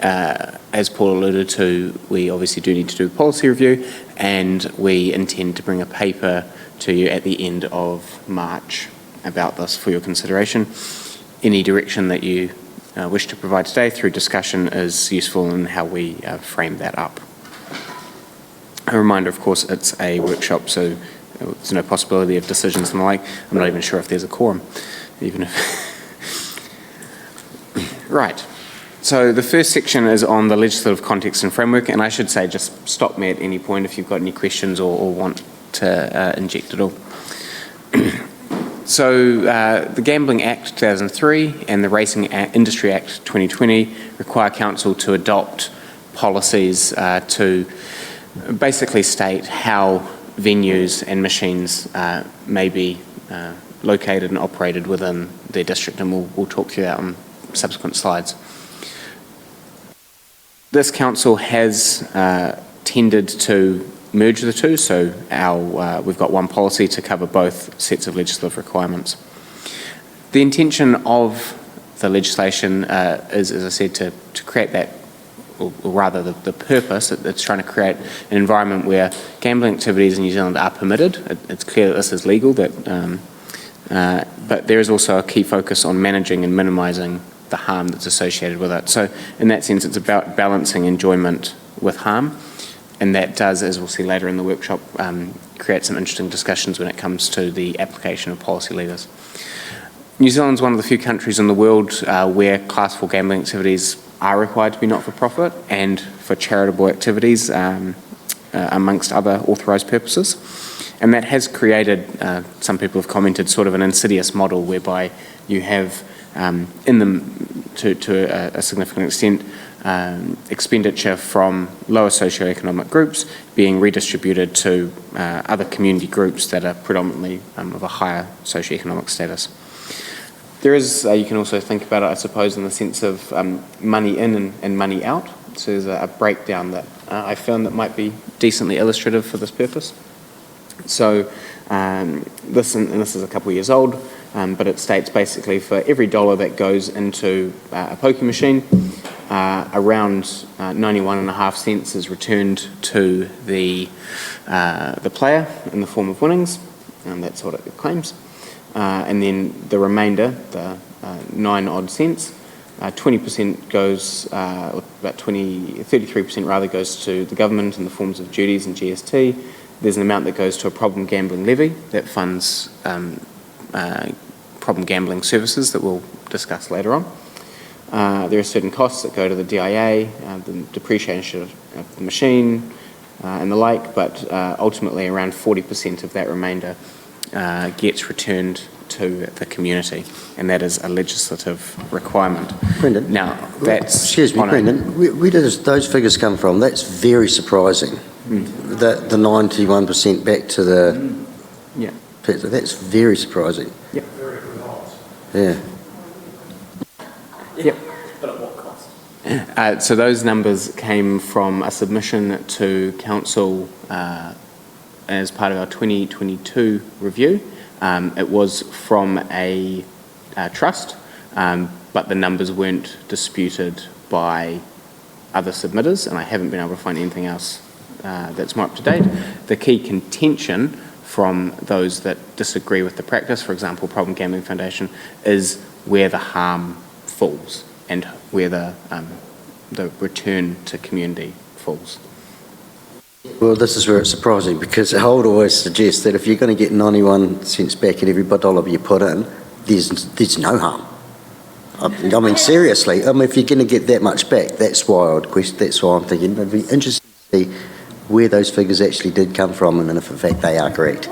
as Paul alluded to, we obviously do need to do a policy review, and we intend to bring a paper to you at the end of March about this for your consideration. Any direction that you wish to provide today through discussion is useful in how we frame that up. A reminder, of course, it's a workshop, so there's no possibility of decisions and the like. I'm not even sure if there's a quorum, even if... Right. So the first section is on the legislative context and framework, and I should say just stop me at any point if you've got any questions or want to inject at all. So the Gambling Act 2003 and the Racing Industry Act 2020 require council to adopt policies to basically state how venues and machines may be located and operated within their district, and we'll talk through that on subsequent slides. This council has tended to merge the two, so we've got one policy to cover both sets of legislative requirements. The intention of the legislation is, as I said, to create that, or rather the purpose, it's trying to create an environment where gambling activities in New Zealand are permitted. It's clear that this is legal, but there is also a key focus on managing and minimising the harm that's associated with it. So in that sense, it's about balancing enjoyment with harm, and that does, as we'll see later in the workshop, create some interesting discussions when it comes to the application of policy levers. New Zealand's one of the few countries in the world where Class 4 gambling activities are required to be not-for-profit and for charitable activities, amongst other authorised purposes. And that has created, some people have commented, sort of an insidious model whereby you have in them, to a significant extent, expenditure from lower socioeconomic groups being redistributed to other community groups that are predominantly of a higher socioeconomic status. There is, you can also think about it, I suppose, in the sense of money in and money out. So there's a breakdown that I found that might be decently illustrative for this purpose. So this is a couple of years old, but it states basically for every dollar that goes into a pokie machine, around 91.5 cents is returned to the player in the form of winnings, and that's what it claims. And then the remainder, the 9 odd cents, 20% goes, about 33% rather, goes to the government in the forms of duties and GST. There's an amount that goes to a problem gambling levy that funds problem gambling services that we'll discuss later on. There are certain costs that go to the DIA, the depreciation of the machine and the like, but ultimately around 40% of that remainder gets returned to the community, and that is a legislative requirement. Brendan? Now, that's... Excuse me, Brendan, where do those figures come from? That's very surprising. The 91% back to the... Yeah. That's very surprising. Yep. Very good odds. Yeah. Yep. But at what cost? So those numbers came from a submission to Council as part of our 2022 review. It was from a trust, but the numbers weren't disputed by other submitters, and I haven't been able to find anything else that's more up to date. The key contention from those that disagree with the practice, for example, Problem Gambling Foundation, is where the harm falls and where the return to community falls. Well, this is where it's surprising, because I would always suggest that if you're going to get 91 cents back at every dollar you put in, there's no harm. I mean, seriously, if you're going to get that much back, that's why I'm thinking it'd be interesting to see where those figures actually did come from, and if in fact they are correct.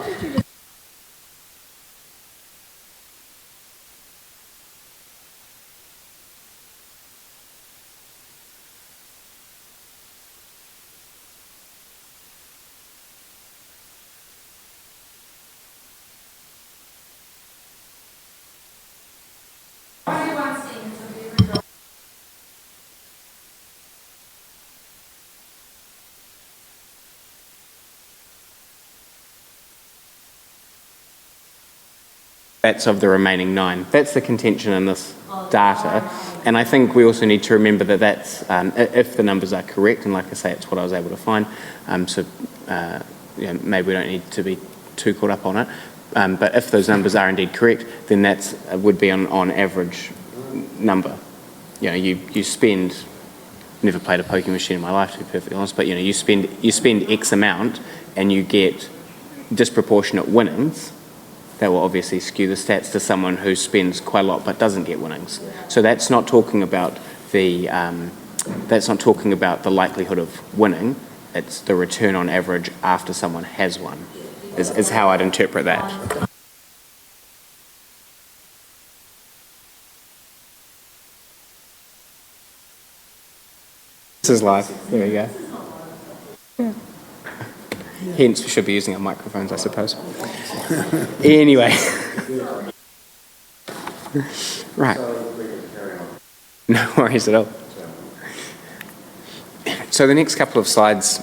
That's of the remaining 9. That's the contention in this data. And I think we also need to remember that that's, if the numbers are correct, and like I say, it's what I was able to find, maybe we don't need to be too caught up on it. But if those numbers are indeed correct, then that would be on average number. You spend, never played a poker machine in my life to be perfectly honest, but you spend X amount and you get disproportionate winnings. That will obviously skew the stats to someone who spends quite a lot but doesn't get winnings. So that's not talking about the likelihood of winning. It's the return on average after someone has won, is how I'd interpret that. This is live. There we go. Yeah. Hence, we should be using our microphones, I suppose. Anyway. Right. No worries at all. So the next couple of slides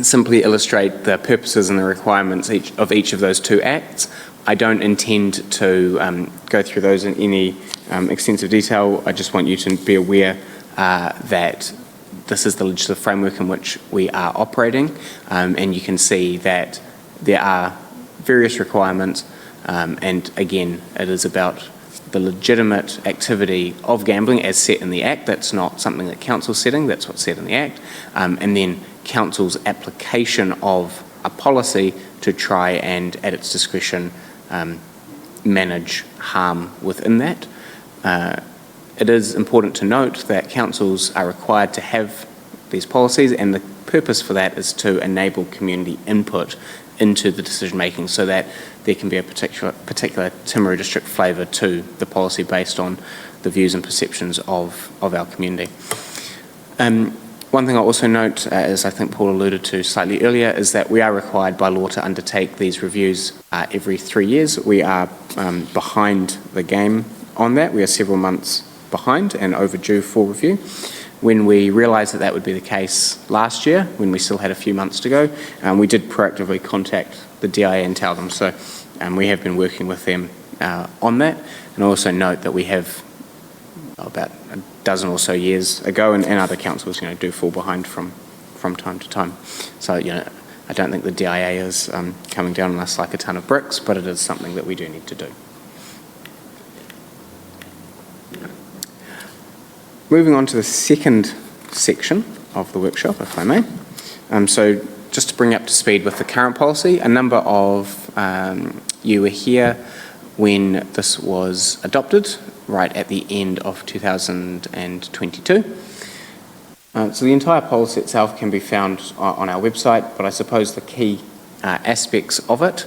simply illustrate the purposes and the requirements of each of those 2 acts. I don't intend to go through those in any extensive detail. I just want you to be aware that this is the legislative framework in which we are operating, and you can see that there are various requirements, and again, it is about the legitimate activity of gambling as set in the Act. That's not something that Council's setting, that's what's set in the Act, and then Council's application of a policy to try and, at its discretion, manage harm within that. It is important to note that councils are required to have these policies, and the purpose for that is to enable community input into the decision making so that there can be a particular Timaru district flavour to the policy based on the views and perceptions of our community. One thing I'll also note, as I think Paul alluded to slightly earlier, is that we are required by law to undertake these reviews every 3 years. We are behind the game on that. We are several months behind and overdue for review. When we realised that would be the case last year, when we still had a few months to go, we did proactively contact the DIA and tell them. So we have been working with them on that. And I also note that we have about a dozen or so years ago, and other councils do fall behind from time to time. So I don't think the DIA is coming down on us like a ton of bricks, but it is something that we do need to do. Moving on to the second section of the workshop, if I may. So just to bring up to speed with the current policy, a number of you were here when this was adopted, right at the end of 2022. So the entire policy itself can be found on our website, but I suppose the key aspects of it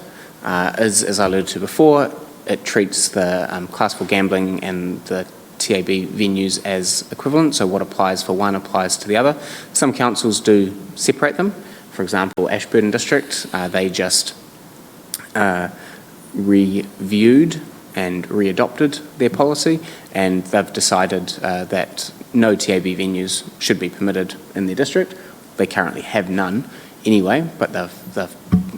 is, as I alluded to before, it treats the Class 4 gambling and the TAB venues as equivalent, so what applies for one applies to the other. Some councils do separate them. For example, Ashburton District, they just reviewed and readopted their policy, and they've decided that no TAB venues should be permitted in their district. They currently have none anyway, but they've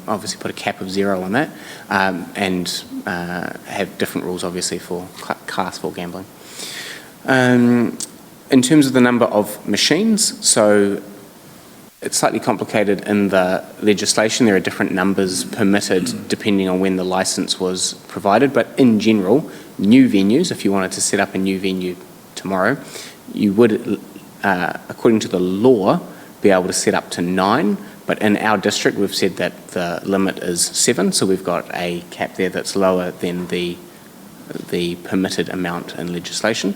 obviously put a cap of 0 on that, and have different rules obviously for Class 4 gambling. In terms of the number of machines, so it's slightly complicated in the legislation. There are different numbers permitted depending on when the licence was provided, but in general, new venues, if you wanted to set up a new venue tomorrow, you would, according to the law, be able to set up to 9, but in our district we've said that the limit is 7, so we've got a cap there that's lower than the permitted amount in legislation.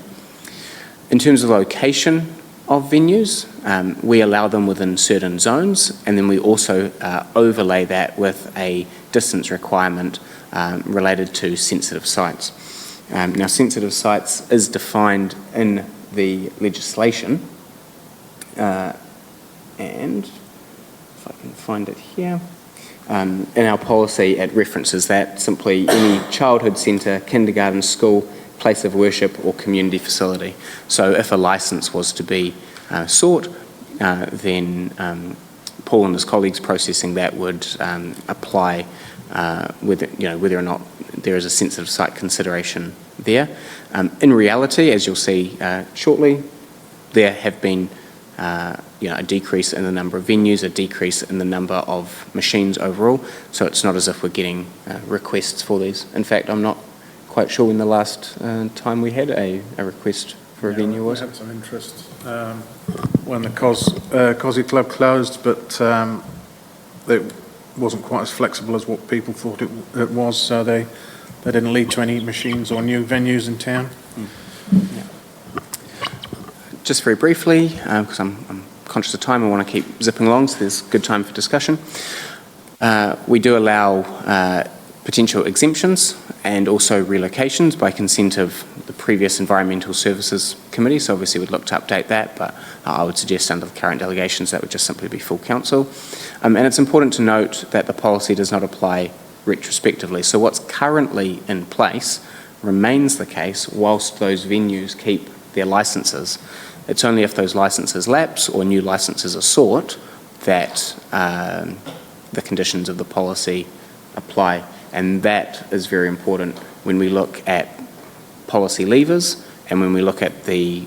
In terms of location of venues, we allow them within certain zones, and then we also overlay that with a distance requirement related to sensitive sites. Now, sensitive sites is defined in the legislation, and if I can find it here, in our policy it references that simply any childhood centre, kindergarten, school, place of worship or community facility. So if a licence was to be sought, then Paul and his colleagues processing that would apply whether or not there is a sensitive site consideration there. In reality, as you'll see shortly, there have been a decrease in the number of venues, a decrease in the number of machines overall, so it's not as if we're getting requests for these. In fact, I'm not quite sure when the last time we had a request for a venue was. We had some interest when the Cosy Club closed, but it wasn't quite as flexible as what people thought it was, so they didn't lead to any machines or new venues in town. Yeah. Just very briefly, because I'm conscious of time, I want to keep zipping along, so there's good time for discussion. We do allow potential exemptions and also relocations by consent of the previous Environmental Services Committee, so obviously we'd look to update that, but I would suggest under the current delegations that would just simply be full council. And it's important to note that the policy does not apply retrospectively, so what's currently in place remains the case whilst those venues keep their licences. It's only if those licences lapse or new licences are sought that the conditions of the policy apply. And that is very important when we look at policy levers and when we look at the,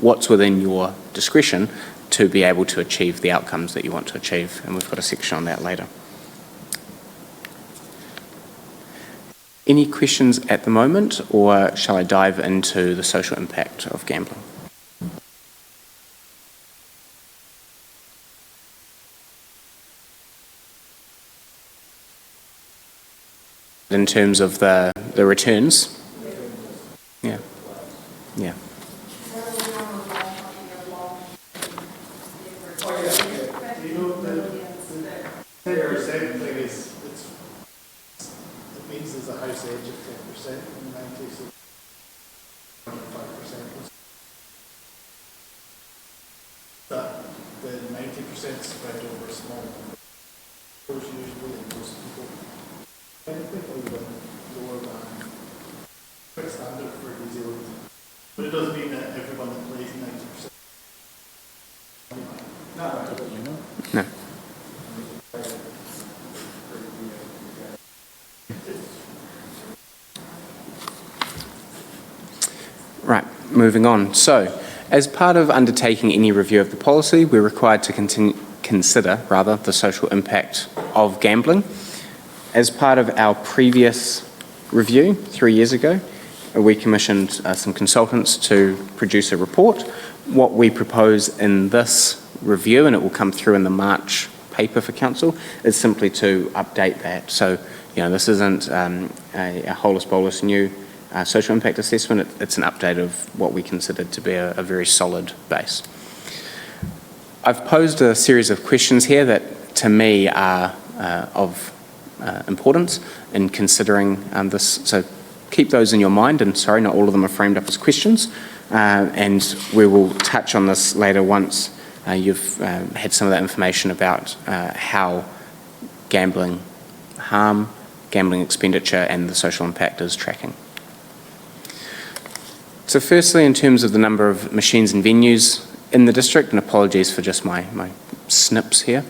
what's within your discretion to be able to achieve the outcomes that you want to achieve. And we've got a section on that later. Any questions at the moment, or shall I dive into the social impact of gambling? In terms of the returns? Yeah. Yeah. It means there's a house edge of 10% in 90, so 25%. But the 90% spread over a small number. Those usually and most people typically win lower than quite standard for New Zealand. But it doesn't mean that everyone that plays 90%. No. Right, moving on. So, as part of undertaking any review of the policy, we're required to consider the social impact of gambling. As part of our previous review 3 years ago, we commissioned some consultants to produce a report. What we propose in this review, and it will come through in the March paper for council, is simply to update that. So, this isn't a holus bolus new social impact assessment. It's an update of what we consider to be a very solid base. I've posed a series of questions here that to me are of importance in considering this. So keep those in your mind, and sorry, not all of them are framed up as questions. And we will touch on this later once you've had some of that information about how gambling harm, gambling expenditure, and the social impact is tracking. So firstly, in terms of the number of machines and venues in the district, and apologies for just my snips here.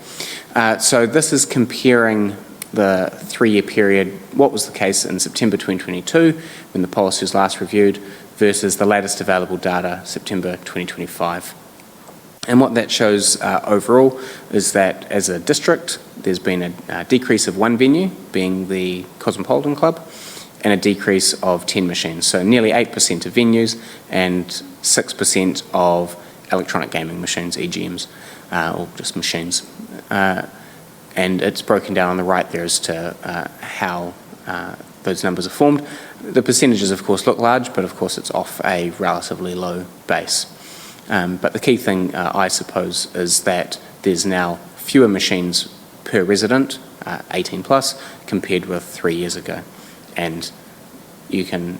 So this is comparing the 3-year period, what was the case in September 2022 when the policy was last reviewed, versus the latest available data, September 2025. And what that shows overall is that as a district, there's been a decrease of 1 venue, being the Cosmopolitan Club, and a decrease of 10 machines. So nearly 8% of venues and 6% of electronic gaming machines, EGMs, or just machines. And it's broken down on the right there as to how those numbers are formed. The percentages, of course, look large, but of course it's off a relatively low base. But the key thing, I suppose, is that there's now fewer machines per resident, 18 plus, compared with 3 years ago. And you can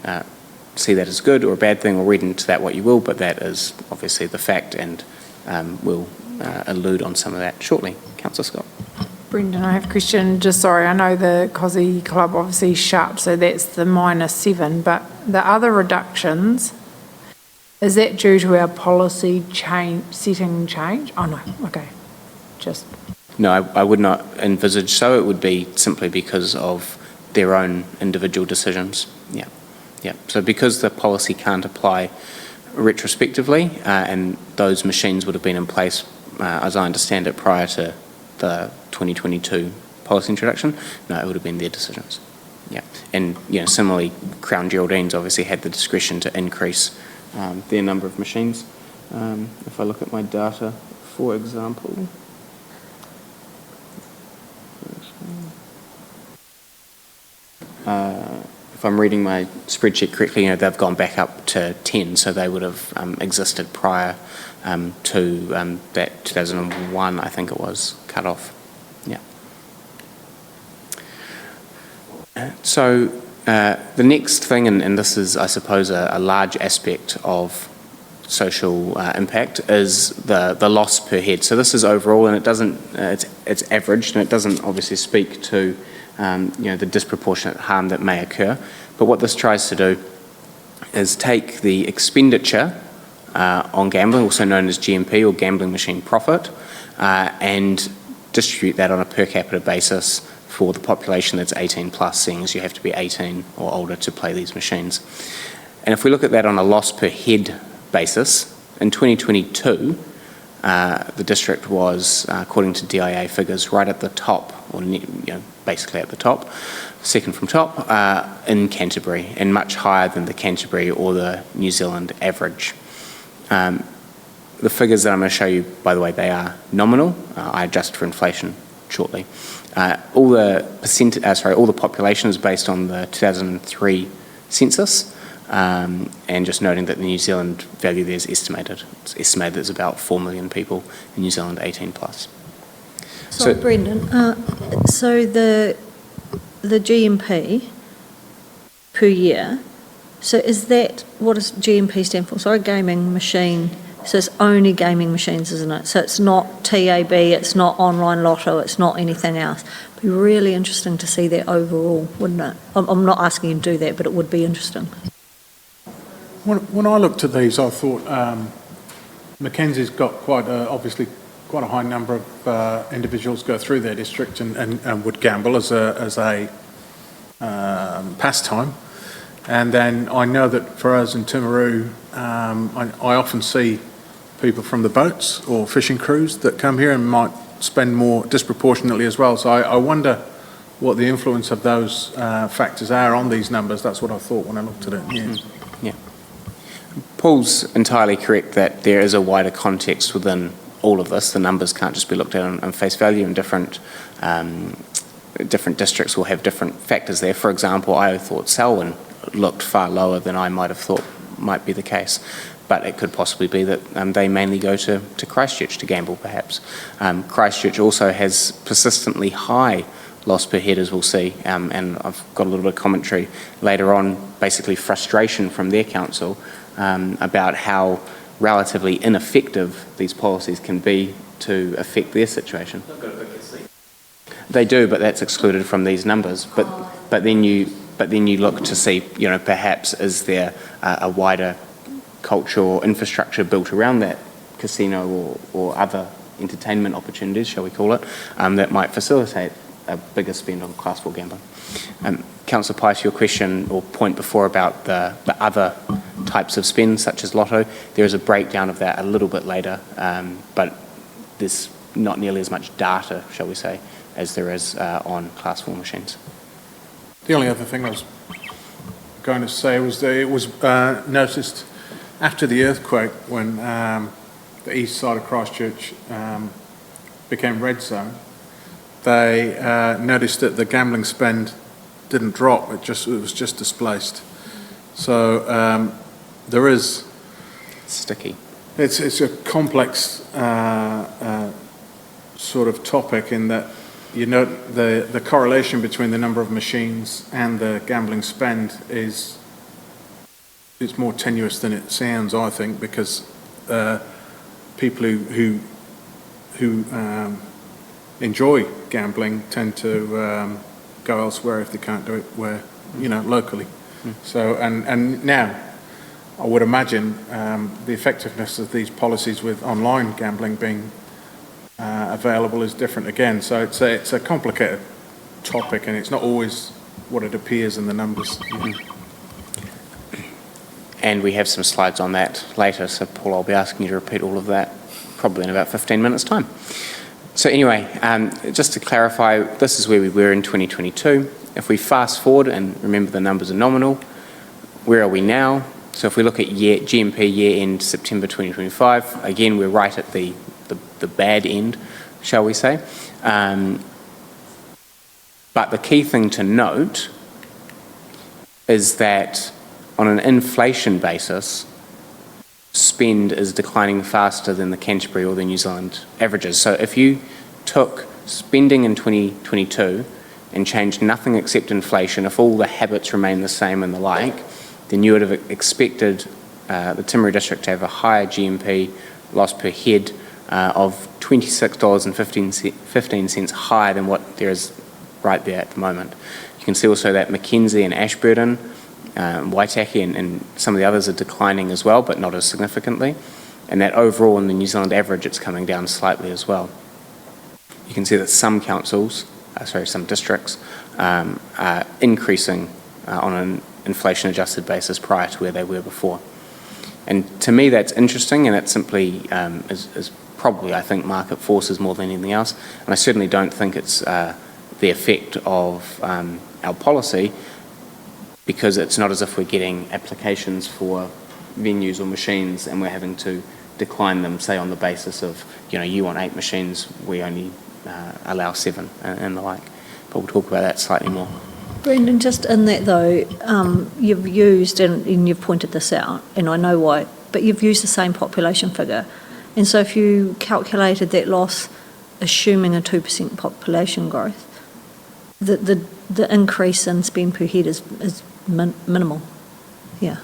see that as good or a bad thing, or read into that what you will, but that is obviously the fact, and we'll allude on some of that shortly. Councillor Scott. Brendan, I have a question. Just sorry, I know the Cosy Club obviously shut, so that's the -7, but the other reductions, is that due to our policy setting change? Oh no, okay, just. No, I would not envisage so. It would be simply because of their own individual decisions. Yeah, yeah. So because the policy can't apply retrospectively, and those machines would have been in place, as I understand it, prior to the 2022 policy introduction, no, it would have been their decisions. Yeah, and similarly, Crown Geraldines obviously had the discretion to increase their number of machines. If I look at my data, for example, if I'm reading my spreadsheet correctly, they've gone back up to 10, so they would have existed prior to that 2001, I think it was, cut off. Yeah. So the next thing, and this is, I suppose, a large aspect of social impact, is the loss per head. So this is overall, and it doesn't, it's averaged, and it doesn't obviously speak to the disproportionate harm that may occur. But what this tries to do is take the expenditure on gambling, also known as GMP or gambling machine profit, and distribute that on a per capita basis for the population that's 18 plus, seeing as you have to be 18 or older to play these machines. And if we look at that on a loss per head basis, in 2022, the district was, according to DIA figures, right at the top, or basically at the top, second from top, in Canterbury, and much higher than the Canterbury or the New Zealand average. The figures that I'm going to show you, by the way, they are nominal. I adjust for inflation shortly. All the population is based on the 2003 census, and just noting that the New Zealand value there is estimated. It's estimated there's about 4 million people in New Zealand 18 plus. So Brendan, so the GMP per year, so is that, what does GMP stand for? Sorry, gaming machine. So it's only gaming machines, isn't it? So it's not TAB, it's not online lotto, it's not anything else. It'd be really interesting to see that overall, wouldn't it? I'm not asking you to do that, but it would be interesting. When I looked at these, I thought Mackenzie's got obviously quite a high number of individuals go through their district and would gamble as a pastime. And then I know that for us in Timaru, I often see people from the boats or fishing crews that come here and might spend more disproportionately as well. So I wonder what the influence of those factors are on these numbers. That's what I thought when I looked at it. Yeah. Yeah. Paul's entirely correct that there is a wider context within all of this. The numbers can't just be looked at on face value, and different districts will have different factors there. For example, I thought Selwyn looked far lower than I might have thought might be the case, but it could possibly be that they mainly go to Christchurch to gamble, perhaps. Christchurch also has persistently high loss per head, as we'll see, and I've got a little bit of commentary later on, basically frustration from their council about how relatively ineffective these policies can be to affect their situation. They do, but that's excluded from these numbers. But then you look to see, perhaps is there a wider cultural infrastructure built around that casino or other entertainment opportunities, shall we call it, that might facilitate a bigger spend on Class 4 gambling. Councillor Pye, to your question or point before about the other types of spend, such as lotto, there is a breakdown of that a little bit later, but there's not nearly as much data, shall we say, as there is on Class 4 machines. The only other thing I was going to say was that it was noticed after the earthquake when the east side of Christchurch became red zone. They noticed that the gambling spend didn't drop; it was just displaced. So there is Sticky. It's a complex sort of topic in that the correlation between the number of machines and the gambling spend it's more tenuous than it sounds, I think, because people who enjoy gambling tend to go elsewhere if they can't do it locally. So and now I would imagine the effectiveness of these policies with online gambling being available is different again. So it's a complicated topic, and it's not always what it appears in the numbers. And we have some slides on that later, so Paul, I'll be asking you to repeat all of that probably in about 15 minutes' time. So anyway, just to clarify, this is where we were in 2022. If we fast forward, and remember the numbers are nominal, where are we now? So if we look at GMP year end September 2025, again, we're right at the bad end, shall we say. But the key thing to note is that on an inflation basis, spend is declining faster than the Canterbury or the New Zealand averages. So if you took spending in 2022 and changed nothing except inflation, if all the habits remain the same and the like, then you would have expected the Timaru District to have a higher GMP loss per head of $26.15 higher than what there is right there at the moment. You can see also that Mackenzie and Ashburton, Waitaki and some of the others are declining as well, but not as significantly. And that overall in the New Zealand average, it's coming down slightly as well. You can see that some councils, some districts, are increasing on an inflation-adjusted basis prior to where they were before. And to me, that's interesting, and it simply is probably, I think, market forces more than anything else. And I certainly don't think it's the effect of our policy, because it's not as if we're getting applications for venues or machines and we're having to decline them, say, on the basis of, you want 8 machines, we only allow 7 and the like. But we'll talk about that slightly more. Brendan, just in that though, you've used, and you've pointed this out, and I know why, but you've used the same population figure. And so if you calculated that loss, assuming a 2% population growth, the increase in spend per head is minimal. Yeah.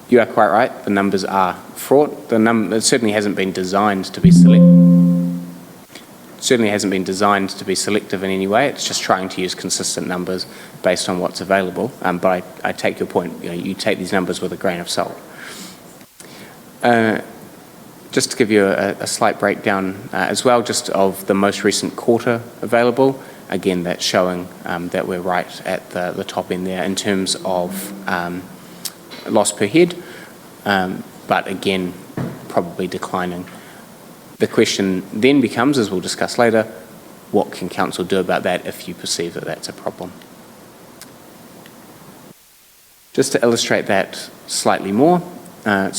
You are quite right. The numbers are fraught. It certainly hasn't been designed to be selective in any way. It's just trying to use consistent numbers based on what's available. But I take your point. You take these numbers with a grain of salt. Just to give you a slight breakdown as well, just of the most recent quarter available. Again, that's showing that we're right at the top end there in terms of loss per head, but again, probably declining. The question then becomes, as we'll discuss later, what can council do about that if you perceive that that's a problem? Just to illustrate that slightly more, and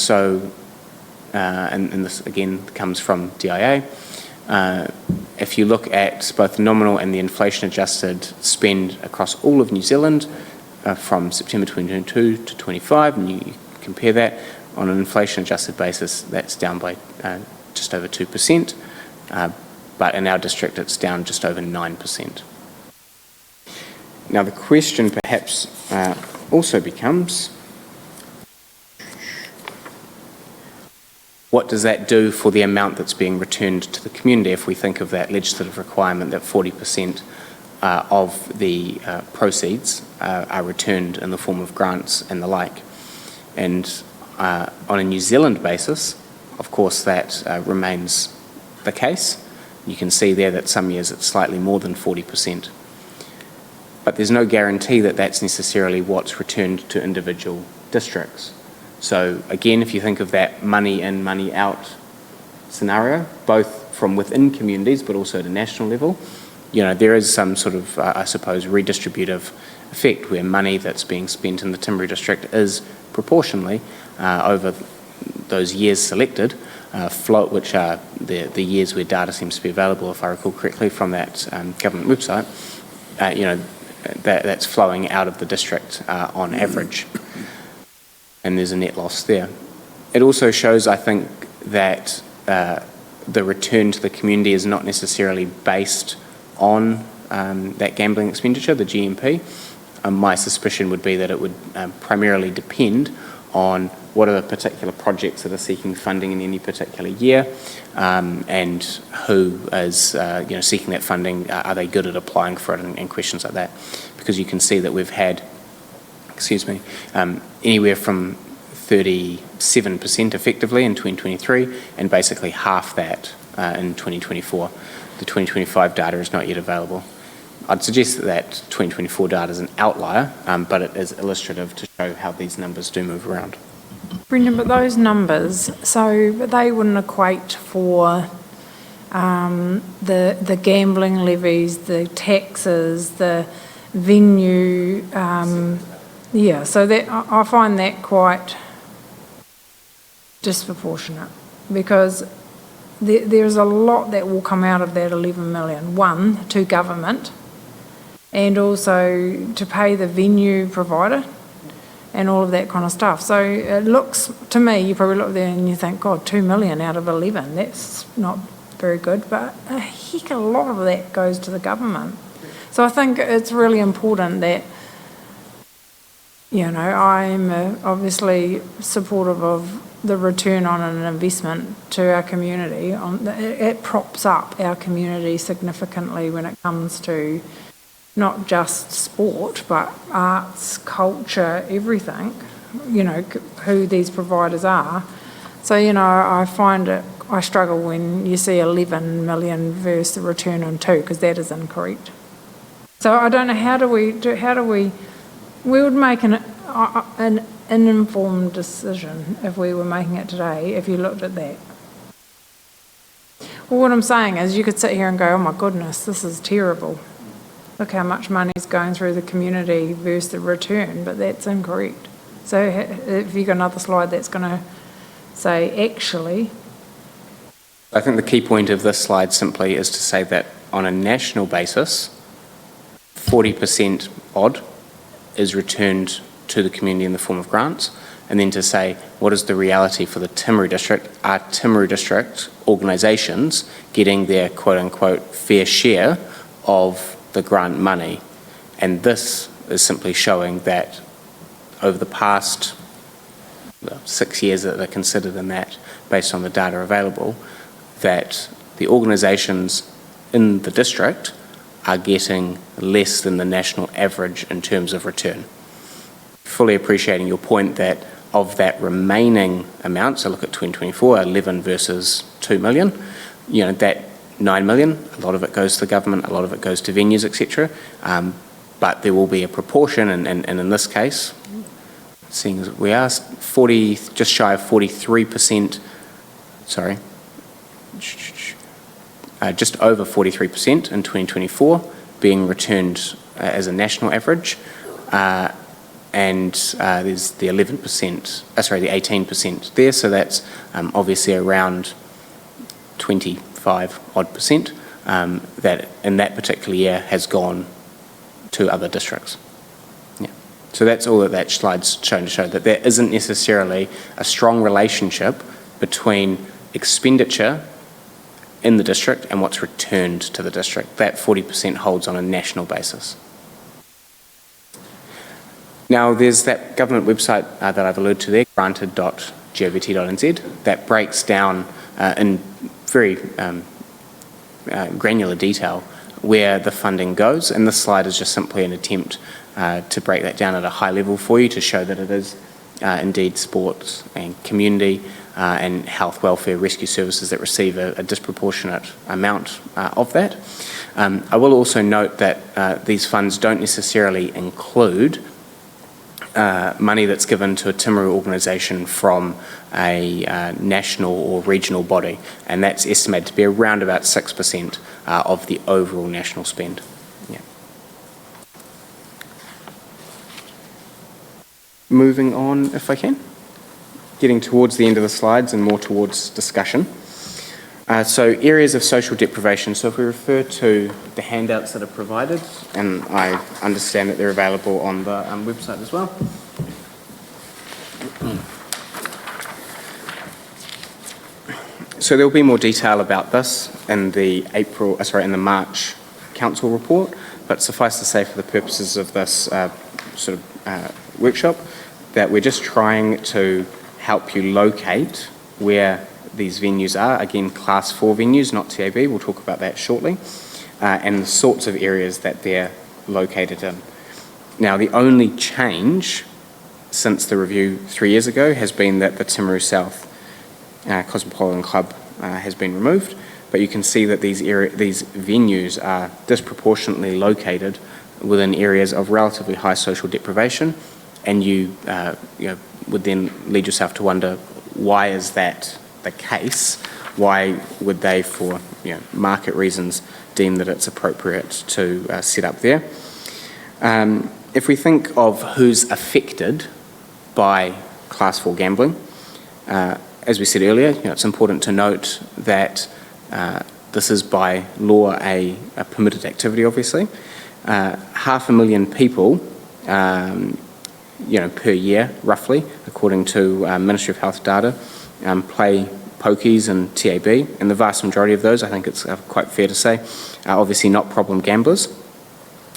this again comes from DIA, if you look at both the nominal and the inflation-adjusted spend across all of New Zealand from September 2022 to 25, and you compare that on an inflation-adjusted basis, that's down by just over 2%, but in our district it's down just over 9%. Now the question perhaps also becomes, what does that do for the amount that's being returned to the community if we think of that legislative requirement that 40% of the proceeds are returned in the form of grants and the like? And on a New Zealand basis, of course, that remains the case. You can see there that some years it's slightly more than 40%. But there's no guarantee that that's necessarily what's returned to individual districts. So again, if you think of that money in, money out scenario, both from within communities but also at a national level, there is some sort of, redistributive effect where money that's being spent in the Timaru District is proportionally over those years selected, which are the years where data seems to be available, if I recall correctly, from that government website, that's flowing out of the district on average. And there's a net loss there. It also shows, I think, that the return to the community is not necessarily based on that gambling expenditure, the GMP. My suspicion would be that it would primarily depend on what are the particular projects that are seeking funding in any particular year, and who is seeking that funding. Are they good at applying for it, and questions like that? Because you can see that we've had, anywhere from 37% effectively in 2023, and basically half that in 2024. The 2025 data is not yet available. I'd suggest that 2024 data is an outlier, but it is illustrative to show how these numbers do move around. Brendan, but those numbers, so they wouldn't equate for the gambling levies, the taxes, the venue, so that I find that quite disproportionate, because there's a lot that will come out of that 11 million. One, to government, and also to pay the venue provider and all of that kind of stuff. So it looks, to me, you probably look there and you think, God, 2 million out of 11, that's not very good, but a heck of a lot of that goes to the government. So I think it's really important that, I'm obviously supportive of the return on an investment to our community. It props up our community significantly when it comes to not just sport, but arts, culture, everything, who these providers are. So, I find I struggle when you see 11 million versus the return on 2, because that is incorrect. So I don't know, how do we would make an informed decision if we were making it today, if you looked at that. Well, what I'm saying is you could sit here and go, oh my goodness, this is terrible. Look how much money is going through the community versus the return, but that's incorrect. So if you've got another slide that's going to say, actually... I think the key point of this slide simply is to say that on a national basis, 40% odd is returned to the community in the form of grants, and then to say, what is the reality for the Timaru District? Are Timaru District organisations getting their quote-unquote fair share of the grant money? And this is simply showing that over the past 6 years that are considered in that, based on the data available, that the organisations in the district are getting less than the national average in terms of return. Fully appreciating your point that of that remaining amount, so look at 2024, 11 versus 2 million, that 9 million, a lot of it goes to the government, a lot of it goes to venues, etc. But there will be a proportion, and in this case, seeing as we are just shy of 43%, just over 43% in 2024 being returned as a national average, and there's the 18% there, so that's obviously around 25 odd percent that in that particular year has gone to other districts. Yeah. So that's all that slide's shown to show, that there isn't necessarily a strong relationship between expenditure in the district and what's returned to the district. That 40% holds on a national basis. Now, there's that government website that I've alluded to there, granted.govt.nz, that breaks down in very granular detail where the funding goes, and this slide is just simply an attempt to break that down at a high level for you to show that it is indeed sports and community and health, welfare, rescue services that receive a disproportionate amount of that. I will also note that these funds don't necessarily include money that's given to a Timaru organisation from a national or regional body, and that's estimated to be around about 6% of the overall national spend. Yeah. Moving on, if I can. Getting towards the end of the slides and more towards discussion. So areas of social deprivation. So if we refer to the handouts that are provided, and I understand that they're available on the website as well. So there'll be more detail about this in the March Council report, but suffice to say for the purposes of this workshop, that we're just trying to help you locate where these venues are. Again, Class 4 venues, not TAB, we'll talk about that shortly, and the sorts of areas that they're located in. Now, the only change since the review 3 years ago has been that the Timaru South Cosmopolitan Club has been removed. but you can see that these venues are disproportionately located within areas of relatively high social deprivation, and you would then lead yourself to wonder, why is that the case? Why would they, for market reasons, deem that it's appropriate to set up there? If we think of who's affected by Class 4 gambling, as we said earlier, it's important to note that this is by law a permitted activity, obviously. 500,000 people, per year, roughly, according to Ministry of Health data, play pokies and TAB, and the vast majority of those, I think it's quite fair to say, are obviously not problem gamblers,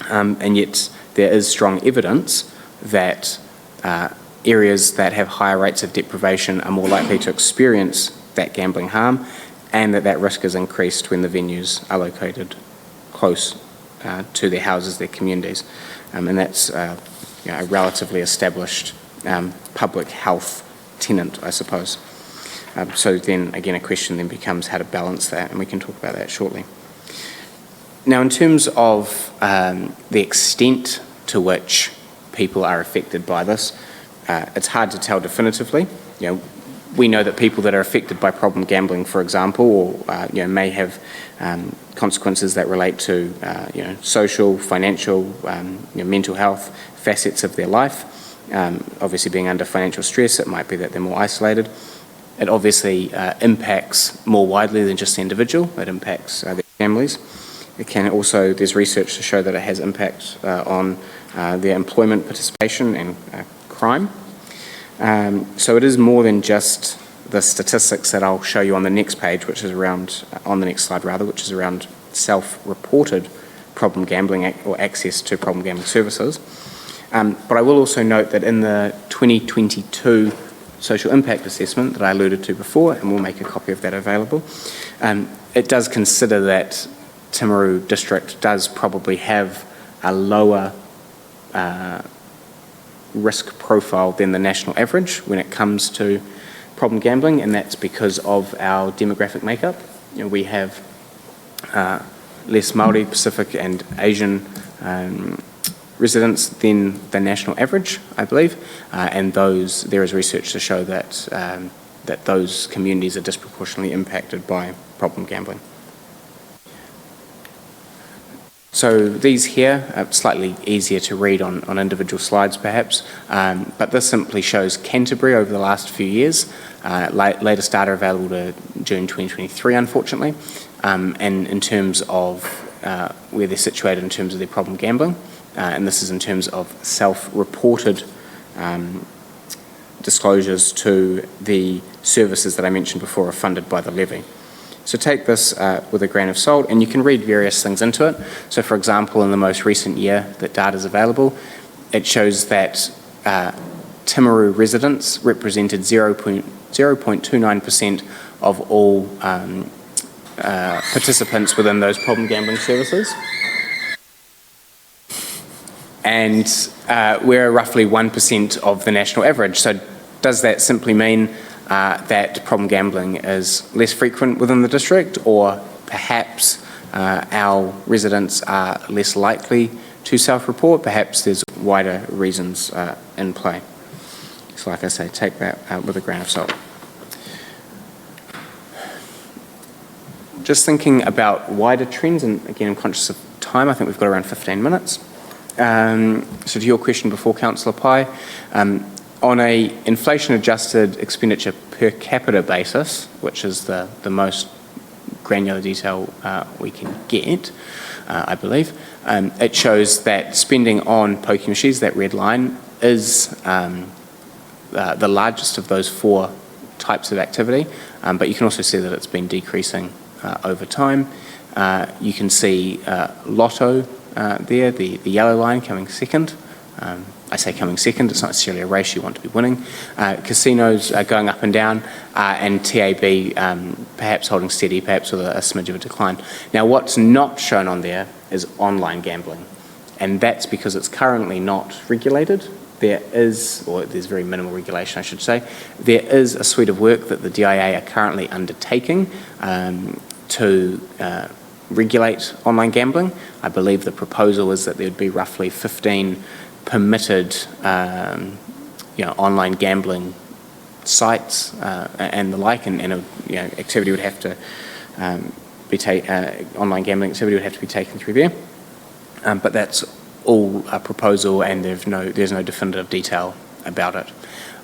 and yet there is strong evidence that areas that have higher rates of deprivation are more likely to experience that gambling harm, and that risk is increased when the venues are located close to their houses, their communities, and that's a relatively established public health tenet, I suppose. So then, again, a question then becomes how to balance that, and we can talk about that shortly. Now, in terms of the extent to which people are affected by this, it's hard to tell definitively. We know that people that are affected by problem gambling, for example, or may have consequences that relate to social, financial, mental health facets of their life. Obviously, being under financial stress, it might be that they're more isolated. It obviously impacts more widely than just the individual. It impacts their families. It can also, there's research to show that it has impact on their employment participation and crime. So it is more than just the statistics that I'll show you on the next page, which is around, on the next slide rather, which is around self-reported problem gambling or access to problem gambling services. But I will also note that in the 2022 social impact assessment that I alluded to before, and we'll make a copy of that available, it does consider that Timaru District does probably have a lower risk profile than the national average when it comes to problem gambling, and that's because of our demographic makeup. We have less Māori, Pacific and Asian residents than the national average, I believe, and there is research to show that that those communities are disproportionately impacted by problem gambling. So these here are slightly easier to read on individual slides perhaps, but this simply shows Canterbury over the last few years. Latest data available to June 2023, unfortunately, and in terms of where they're situated in terms of their problem gambling, and this is in terms of self-reported disclosures to the services that I mentioned before are funded by the levy. So take this with a grain of salt, and you can read various things into it. So for example, in the most recent year that data is available, it shows that Timaru residents represented 0.29% of all participants within those problem gambling services. And we're roughly 1% of the national average. So does that simply mean that problem gambling is less frequent within the district, or perhaps our residents are less likely to self-report? Perhaps there's wider reasons in play. So like I say, take that with a grain of salt. Just thinking about wider trends, and again I'm conscious of time, I think we've got around 15 minutes. So to your question before, Councillor Pai, on a inflation-adjusted expenditure per capita basis, which is the most granular detail we can get, I believe, it shows that spending on pokie machines, that red line, is the largest of those four types of activity, but you can also see that it's been decreasing over time. You can see lotto there, the yellow line, coming second. I say coming second, it's not necessarily a race you want to be winning. Casinos going up and down, and TAB perhaps holding steady, perhaps with a smidge of a decline. Now what's not shown on there is online gambling, and that's because it's currently not regulated. There is, or there's very minimal regulation I should say, there is a suite of work that the DIA are currently undertaking to regulate online gambling. I believe the proposal is that there would be roughly 15 permitted online gambling sites and the like, and activity would have to online gambling activity would have to be taken through there. But that's all a proposal, and there's no definitive detail about it.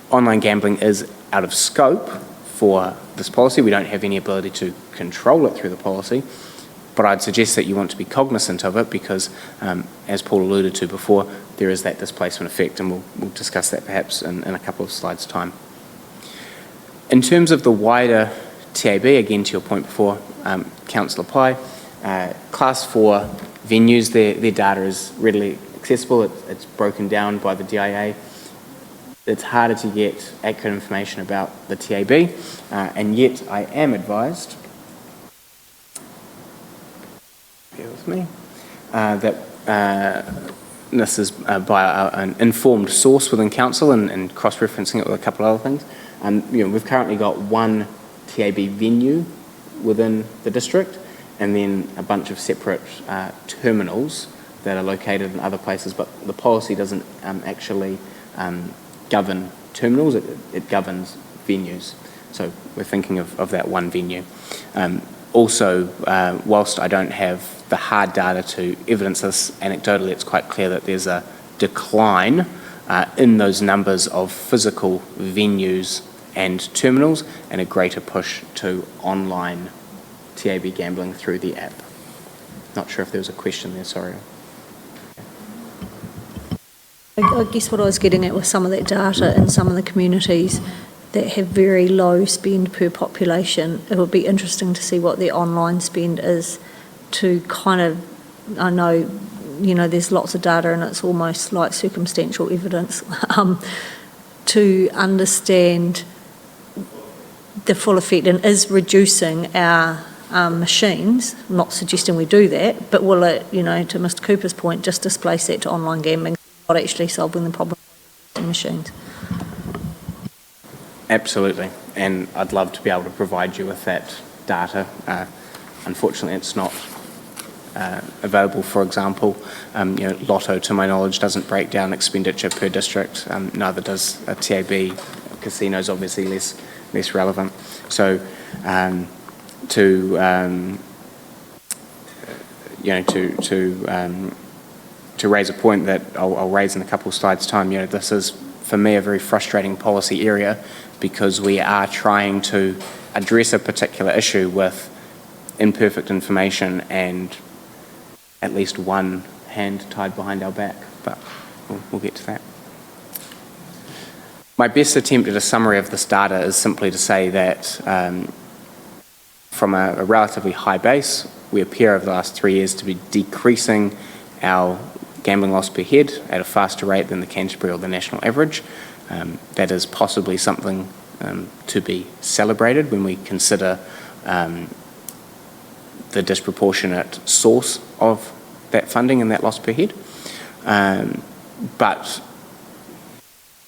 Online gambling is out of scope for this policy. We don't have any ability to control it through the policy, but I'd suggest that you want to be cognizant of it because, as Paul alluded to before, there is that displacement effect, and we'll discuss that perhaps in a couple of slides' time. In terms of the wider TAB, again to your point before, Councillor Pai, Class 4 venues, their data is readily accessible. It's broken down by the DIA. It's harder to get accurate information about the TAB, and yet I am advised, bear with me, that this is by an informed source within council and cross-referencing it with a couple of other things. We've currently got one TAB venue within the district, and then a bunch of separate terminals that are located in other places, but the policy doesn't actually govern terminals, it governs venues. So we're thinking of that one venue. Also, whilst I don't have the hard data to evidence this anecdotally, it's quite clear that there's a decline in those numbers of physical venues and terminals, and a greater push to online TAB gambling through the app. Not sure if there was a question there, sorry. I guess what I was getting at was some of that data in some of the communities that have very low spend per population. It would be interesting to see what their online spend is to kind of, I know, there's lots of data and it's almost like circumstantial evidence, to understand the full effect, and is reducing our machines, I'm not suggesting we do that, but will it, to Mr Cooper's point, just displace that to online gambling, not actually solving the problem with machines? Absolutely, and I'd love to be able to provide you with that data. Unfortunately, it's not available. For example, Lotto, to my knowledge, doesn't break down expenditure per district. Neither does a TAB. Casinos, obviously, less relevant. So, to raise a point that I'll raise in a couple of slides' time, this is, for me, a very frustrating policy area because we are trying to address a particular issue with imperfect information and at least one hand tied behind our back, but we'll get to that. My best attempt at a summary of this data is simply to say that from a relatively high base, we appear over the last 3 years to be decreasing our gambling loss per head at a faster rate than the Canterbury or the national average. That is possibly something to be celebrated when we consider the disproportionate source of that funding and that loss per head. But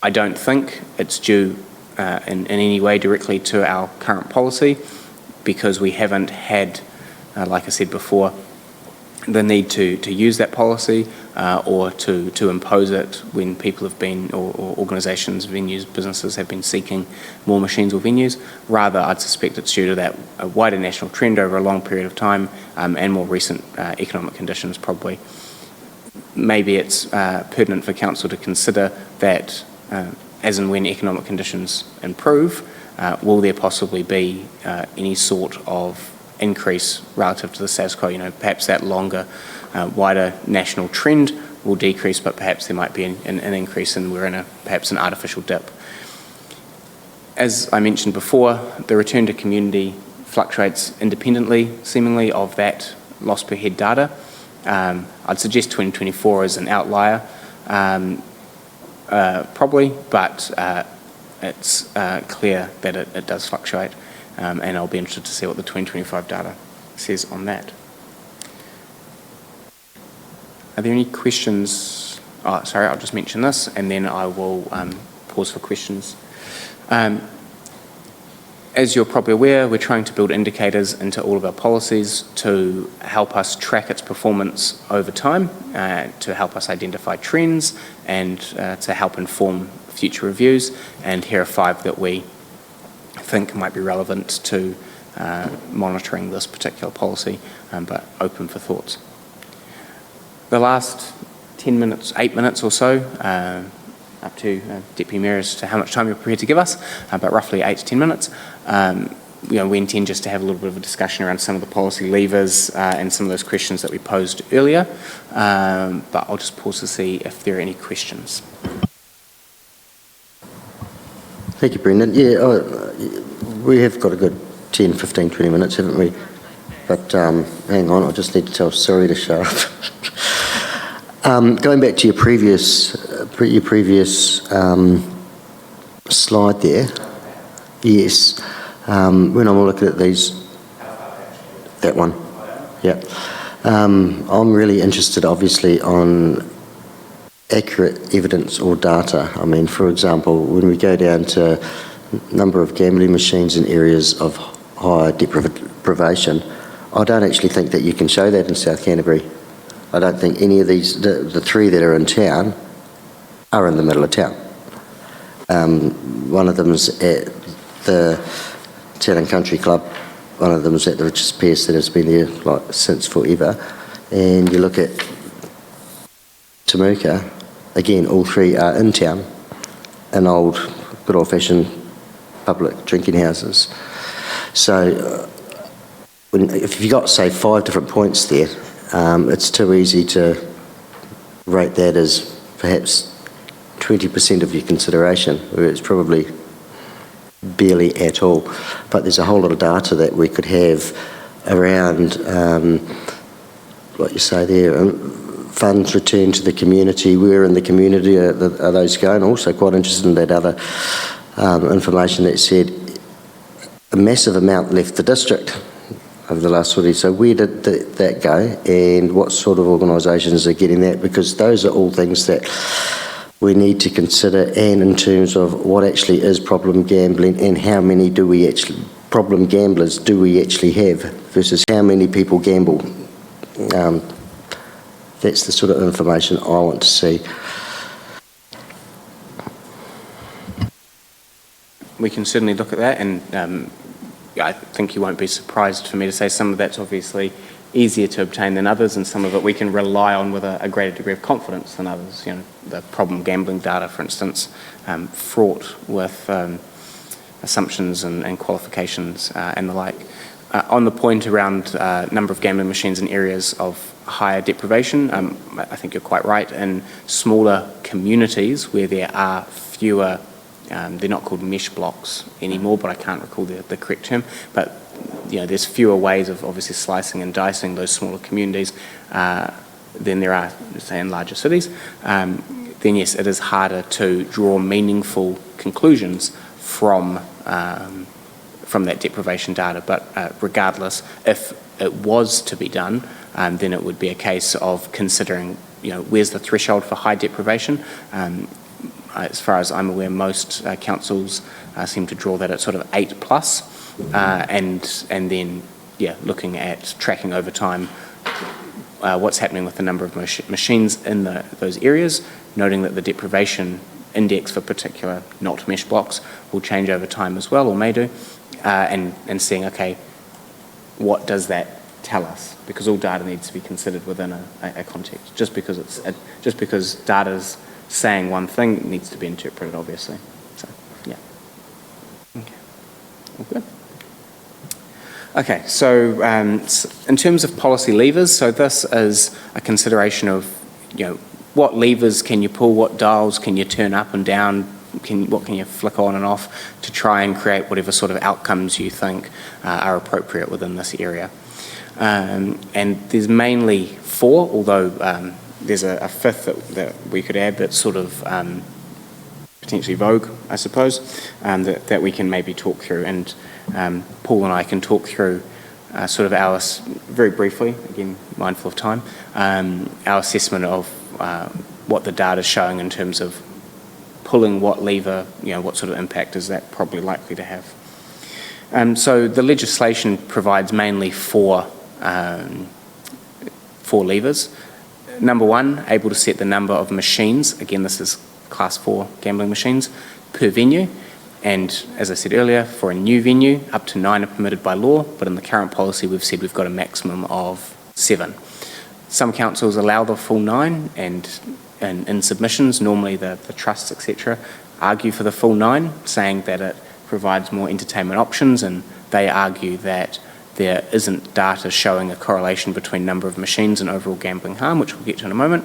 I don't think it's due in any way directly to our current policy, because we haven't had, like I said before, the need to use that policy or to impose it when people have been, or organisations, venues, businesses have been seeking more machines or venues. Rather, I'd suspect it's due to that a wider national trend over a long period of time and more recent economic conditions probably. Maybe it's pertinent for Council to consider that as and when economic conditions improve, will there possibly be any sort of increase relative to the status quo? Perhaps that longer, wider national trend will decrease, but perhaps there might be an increase, and we're in perhaps an artificial dip. As I mentioned before, the return to community fluctuates independently, seemingly, of that loss per head data. I'd suggest 2024 is an outlier, probably, but it's clear that it does fluctuate, and I'll be interested to see what the 2025 data says on that. Are there any questions? Oh, sorry, I'll just mention this, and then I will pause for questions. as you're probably aware, we're trying to build indicators into all of our policies to help us track its performance over time, to help us identify trends, and to help inform future reviews. And here are 5 that we think might be relevant to monitoring this particular policy, but open for thoughts. The last 10 minutes, 8 minutes or so, up to Deputy Mayor as to how much time you're prepared to give us, but roughly 8 to 10 minutes. We intend just to have a little bit of a discussion around some of the policy levers and some of those questions that we posed earlier, but I'll just pause to see if there are any questions. Thank you, Brendan. Yeah, we have got a good 10, 15, 20 minutes, haven't we? But hang on, I just need to tell Siri to shut up. Going back to your previous slide there, yes, when I'm looking at these, that one, yeah. I'm really interested, obviously, on accurate evidence or data. I mean, for example, when we go down to number of gambling machines in areas of higher deprivation, I don't actually think that you can show that in South Canterbury. I don't think any of these, the 3 that are in town, are in the middle of town. One of them is at the Town and Country Club, one of them is at the Richards Pierce that has been there since forever. And you look at Temuka, again, all 3 are in town, in old, good old-fashioned public drinking houses. So if you've got, say, 5 different points there, it's too easy to rate that as perhaps 20% of your consideration, where it's probably barely at all. But there's a whole lot of data that we could have around, what you say there, funds returned to the community. Where in the community are those going? Also quite interested in that other information that said a massive amount left the district over the last 40 years. So where did that go, and what sort of organisations are getting that? Because those are all things that we need to consider, and in terms of what actually is problem gambling and how many problem gamblers do we actually have versus how many people gamble. That's the sort of information I want to see. We can certainly look at that, and I think you won't be surprised for me to say some of that's obviously easier to obtain than others, and some of it we can rely on with a greater degree of confidence than others. You know, the problem gambling data, for instance, fraught with assumptions and qualifications and the like. On the point around number of gambling machines in areas of higher deprivation, I think you're quite right. In smaller communities where there are fewer, they're not called mesh blocks anymore, but I can't recall the correct term, but there's fewer ways of obviously slicing and dicing those smaller communities than there are, say, in larger cities. Then yes, it is harder to draw meaningful conclusions from that deprivation data. But regardless, if it was to be done, then it would be a case of considering, where's the threshold for high deprivation. As far as I'm aware, most councils seem to draw that at sort of 8+, and then looking at tracking over time what's happening with the number of machines in those areas, noting that the deprivation index for particular not mesh blocks will change over time as well, or may do, and seeing, okay, what does that tell us? Because all data needs to be considered within a context. Just because data's saying one thing, it needs to be interpreted, obviously. So, yeah. Okay. All good. Okay, so in terms of policy levers, so this is a consideration of, what levers can you pull, what dials can you turn up and down, what can you flick on and off to try and create whatever sort of outcomes you think are appropriate within this area. And there's mainly 4, although there's a 5th that we could add that's sort of potentially vogue, I suppose, that we can maybe talk through. And Paul and I can talk through sort of our, very briefly, again, mindful of time, our assessment of what the data is showing in terms of pulling what lever, what sort of impact is that probably likely to have. So the legislation provides mainly four levers. Number one, able to set the number of machines, again this is class 4 gambling machines, per venue. And as I said earlier, for a new venue, up to 9 are permitted by law, but in the current policy we've said we've got a maximum of 7. Some councils allow the full 9, and in submissions, normally the trusts, etc., argue for the full 9, saying that it provides more entertainment options, and they argue that there isn't data showing a correlation between number of machines and overall gambling harm, which we'll get to in a moment.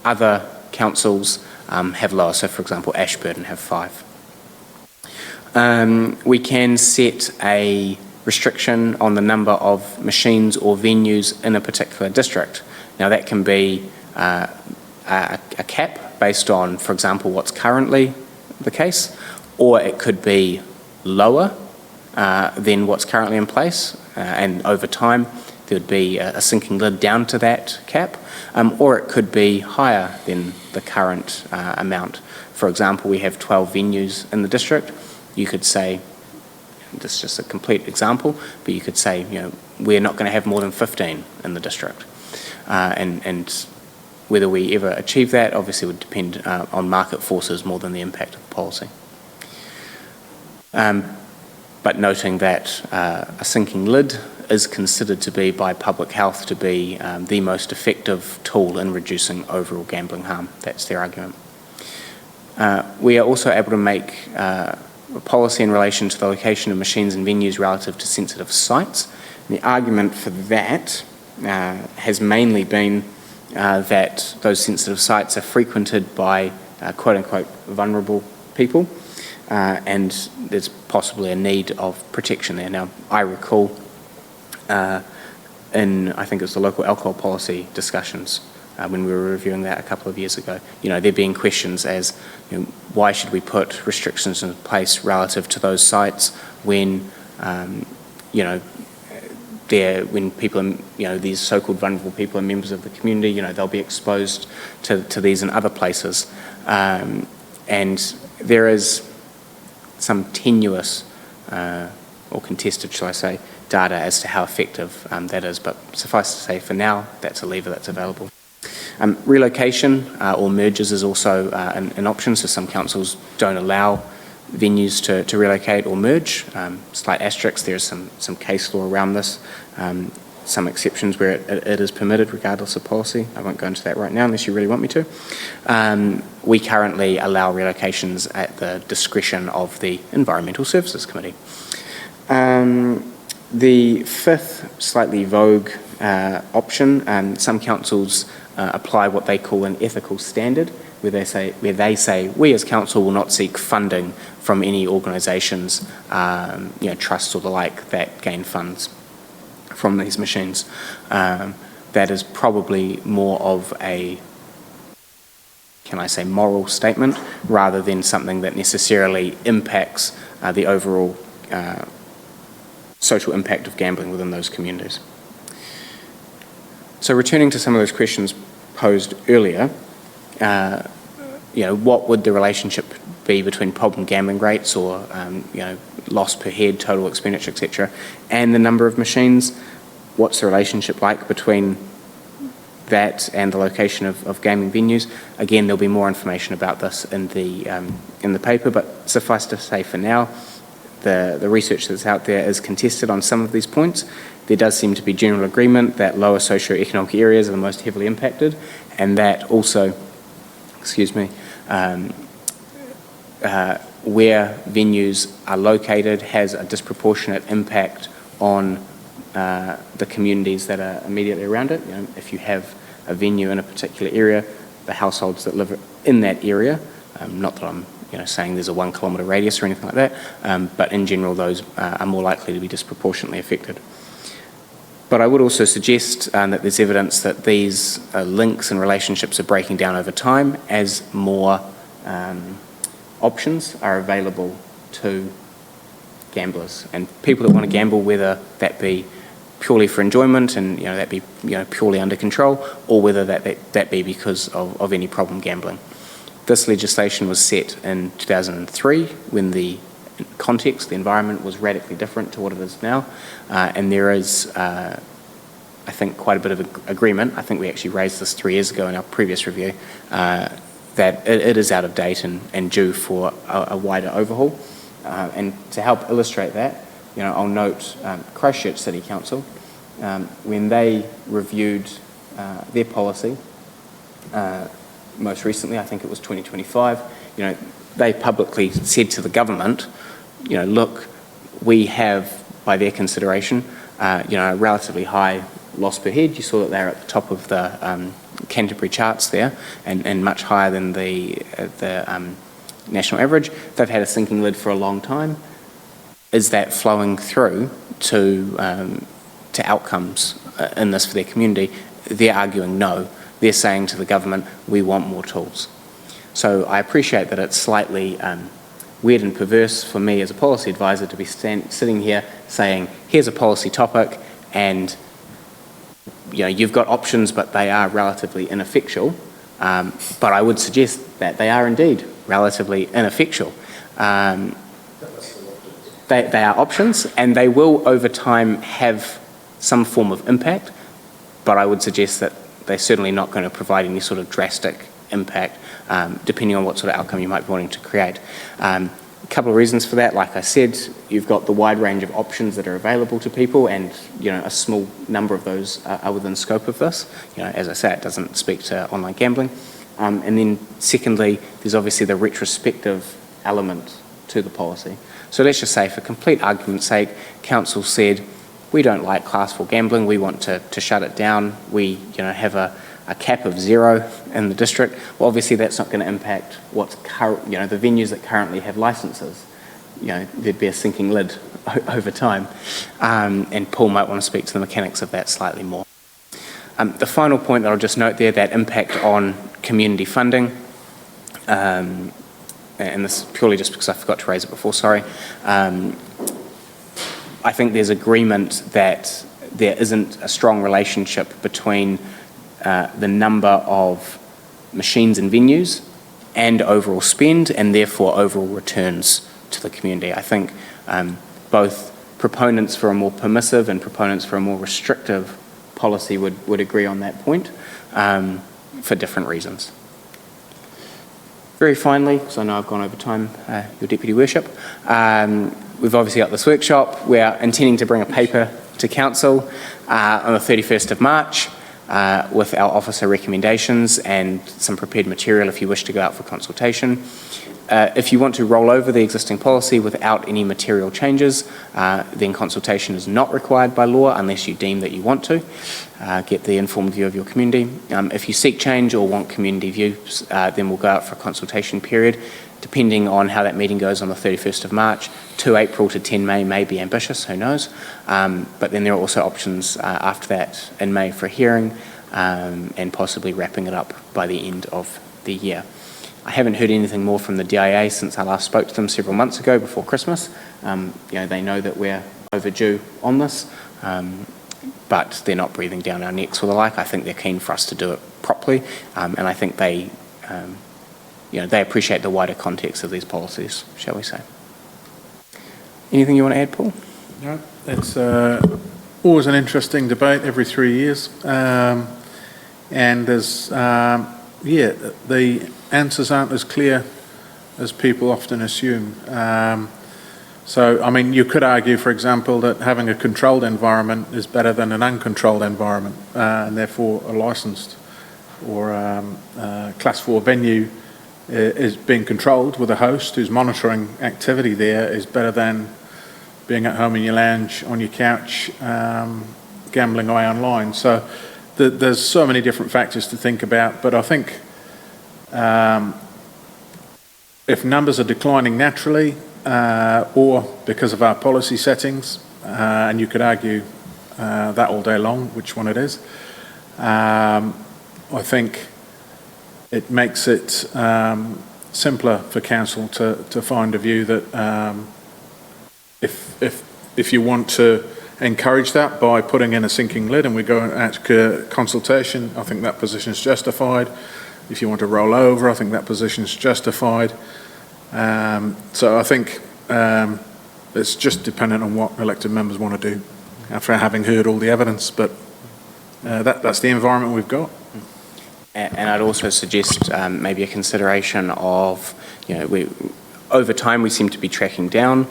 Other councils have lower, so for example Ashburton have 5. We can set a restriction on the number of machines or venues in a particular district. Now that can be a cap based on, for example, what's currently the case, or it could be lower than what's currently in place, and over time there would be a sinking lid down to that cap, or it could be higher than the current amount. For example, we have 12 venues in the district. You could say, this is just a complete example, but you could say, we're not going to have more than 15 in the district. And whether we ever achieve that obviously would depend on market forces more than the impact of the policy. But noting that a sinking lid is considered to be by public health to be the most effective tool in reducing overall gambling harm. That's their argument. We are also able to make a policy in relation to the location of machines and venues relative to sensitive sites. And the argument for that has mainly been that those sensitive sites are frequented by quote-unquote vulnerable people, and there's possibly a need of protection there. Now, I recall in, I think it was the local alcohol policy discussions, when we were reviewing that a couple of years ago, there being questions as, why should we put restrictions in place relative to those sites when, when people, these so-called vulnerable people are members of the community, they'll be exposed to these in other places. And there is some tenuous, or contested, shall I say, data as to how effective that is, but suffice to say for now, that's a lever that's available. Relocation or mergers is also an option, so some councils don't allow venues to relocate or merge. Slight asterisk, there's some case law around this, some exceptions where it is permitted regardless of policy. I won't go into that right now unless you really want me to. We currently allow relocations at the discretion of the Environmental Services Committee. The fifth, slightly vogue option, some councils apply what they call an ethical standard, where they say we as council will not seek funding from any organisations, trusts or the like, that gain funds from these machines. That is probably more of a, moral statement rather than something that necessarily impacts the overall social impact of gambling within those communities. So returning to some of those questions posed earlier, what would the relationship be between problem gambling rates or, loss per head, total expenditure, etc., and the number of machines? What's the relationship like between that and the location of gaming venues? Again, there'll be more information about this in the paper, but suffice to say for now, the research that's out there is contested on some of these points. There does seem to be general agreement that lower socioeconomic areas are the most heavily impacted, and that also, where venues are located has a disproportionate impact on the communities that are immediately around it. If you have a venue in a particular area, the households that live in that area, not that I'm saying there's a 1 kilometre radius or anything like that, but in general those are more likely to be disproportionately affected. But I would also suggest that there's evidence that these links and relationships are breaking down over time as more options are available to gamblers and people that want to gamble, whether that be purely for enjoyment and that be purely under control, or whether that be because of any problem gambling. This legislation was set in 2003 when the context, the environment was radically different to what it is now, and there is, I think, quite a bit of agreement. I think we actually raised this 3 years ago in our previous review, that it is out of date and due for a wider overhaul. And to help illustrate that, I'll note Christchurch City Council, when they reviewed their policy, most recently, I think it was 2025, they publicly said to the government, look, we have, by their consideration, a relatively high loss per head. You saw that they're at the top of the Canterbury charts there, and much higher than the national average. They've had a sinking lid for a long time. Is that flowing through to outcomes in this for their community? They're arguing no. They're saying to the government, we want more tools. So I appreciate that it's slightly weird and perverse for me as a policy advisor to be sitting here saying, here's a policy topic, and you've got options, but they are relatively ineffectual. But I would suggest that they are indeed relatively ineffectual. They are options, and they will over time have some form of impact, but I would suggest that they're certainly not going to provide any sort of drastic impact, depending on what sort of outcome you might be wanting to create. A couple of reasons for that. Like I said, you've got the wide range of options that are available to people, and a small number of those are within scope of this. As I say, it doesn't speak to online gambling. And then secondly, there's obviously the retrospective element to the policy. So let's just say, for complete argument's sake, council said, we don't like Class 4 gambling, we want to shut it down, we have a cap of 0 in the district. Well, obviously that's not going to impact what's the venues that currently have licences. There'd be a sinking lid over time. And Paul might want to speak to the mechanics of that slightly more. The final point that I'll just note there, that impact on community funding, and this is purely just because I forgot to raise it before, sorry. I think there's agreement that there isn't a strong relationship between the number of machines and venues and overall spend, and therefore overall returns to the community. I think both proponents for a more permissive and proponents for a more restrictive policy would agree on that point for different reasons. Very finally, because I know I've gone over time, Your Deputy Worship, we've obviously got this workshop. We're intending to bring a paper to Council on the 31st of March with our officer recommendations and some prepared material if you wish to go out for consultation. If you want to roll over the existing policy without any material changes, then consultation is not required by law unless you deem that you want to get the informed view of your community. If you seek change or want community views, then we'll go out for a consultation period. Depending on how that meeting goes on the 31st of March, 2 April to 10 May may be ambitious, who knows. But then there are also options after that in May for a hearing and possibly wrapping it up by the end of the year. I haven't heard anything more from the DIA since I last spoke to them several months ago before Christmas. They know that we're overdue on this, but they're not breathing down our necks or the like. I think they're keen for us to do it properly, and I think they appreciate the wider context of these policies, shall we say. Anything you want to add, Paul? No, it's always an interesting debate every 3 years, and there's the answers aren't as clear as people often assume. So, I mean, you could argue, for example, that having a controlled environment is better than an uncontrolled environment, and therefore a licensed or Class 4 venue is being controlled with a host who's monitoring activity there is better than being at home in your lounge, on your couch, gambling away online. So there's so many different factors to think about, but I think if numbers are declining naturally or because of our policy settings, and you could argue that all day long, which one it is, I think it makes it simpler for council to find a view that if you want to encourage that by putting in a sinking lid and we go at consultation, I think that position is justified. If you want to roll over, I think that position is justified. So I think It's just dependent on what elected members want to do after having heard all the evidence, but that's the environment we've got. And I'd also suggest maybe a consideration of, over time we seem to be tracking down.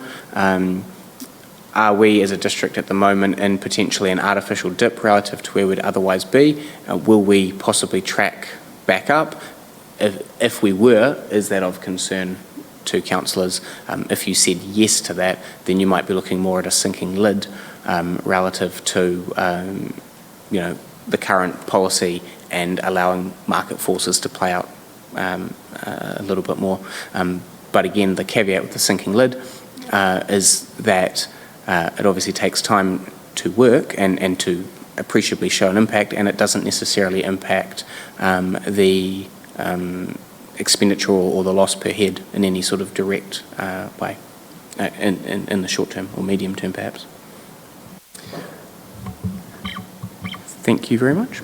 Are we as a district at the moment in potentially an artificial dip relative to where we'd otherwise be? Will we possibly track back up? If we were, is that of concern to councillors? If you said yes to that, then you might be looking more at a sinking lid relative to the current policy and allowing market forces to play out a little bit more. But again, the caveat with the sinking lid is that it obviously takes time to work and to appreciably show an impact, and it doesn't necessarily impact the expenditure or the loss per head in any sort of direct way, in the short term or medium term perhaps. Thank you very much.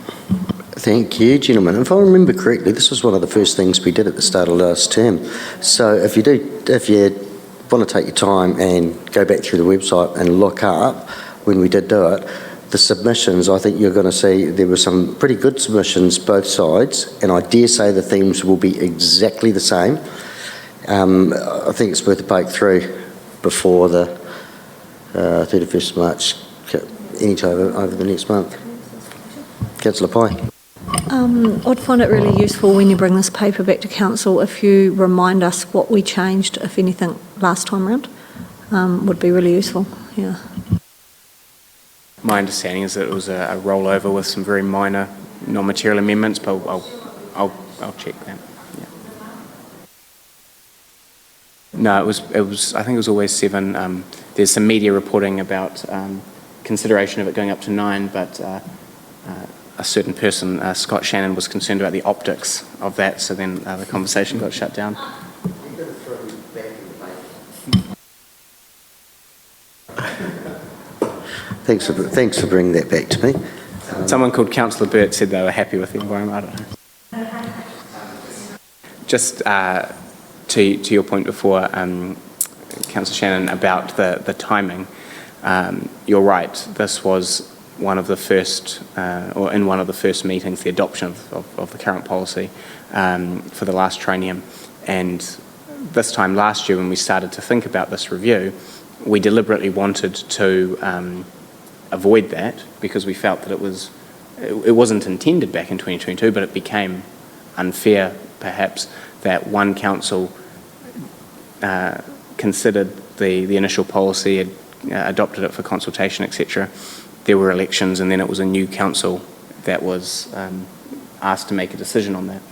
Thank you, gentlemen. If I remember correctly, this was one of the first things we did at the start of last term. So if you want to take your time and go back through the website and look up when we did do it, the submissions, I think you're going to see there were some pretty good submissions both sides, and I dare say the themes will be exactly the same. I think it's worth a poke through before the 31st of March, any time over the next month. Councillor Pye. I'd find it really useful when you bring this paper back to council if you remind us what we changed, if anything, last time round. Would be really useful, yeah. My understanding is that it was a rollover with some very minor non-material amendments, but I'll check that. Yeah. No, it was. I think it was always 7. There's some media reporting about consideration of it going up to 9, but a certain person, Scott Shannon, was concerned about the optics of that, so then the conversation got shut down. Thanks for bringing that back to me. Someone called Councillor Burt said they were happy with the environment. I don't know. Just to your point before, Councillor Shannon, about the timing, you're right. This was one of the first, or in one of the first meetings, the adoption of the current policy for the last triennium. And this time last year, when we started to think about this review, we deliberately wanted to avoid that because we felt that it wasn't intended back in 2022, but it became unfair, perhaps, that one council considered the initial policy, had adopted it for consultation, etc. There were elections, and then it was a new council that was asked to make a decision on that.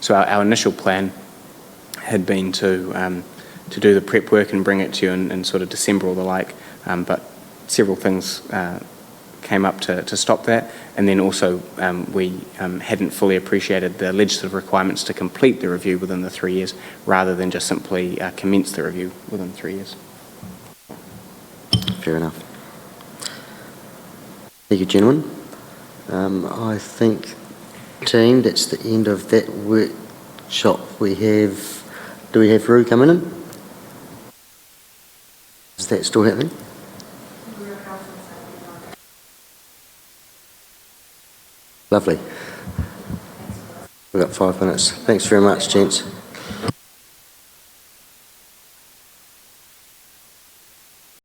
So our initial plan had been to do the prep work and bring it to you in sort of December or the like, but several things came up to stop that, and then also we hadn't fully appreciated the legislative requirements to complete the review within the 3 years, rather than just simply commence the review within 3 years. Fair enough. Thank you, gentlemen. I think, team, that's the end of that workshop. Do we have Roo coming in? Is that still happening? Lovely. We've got 5 minutes. Thanks very much, gents.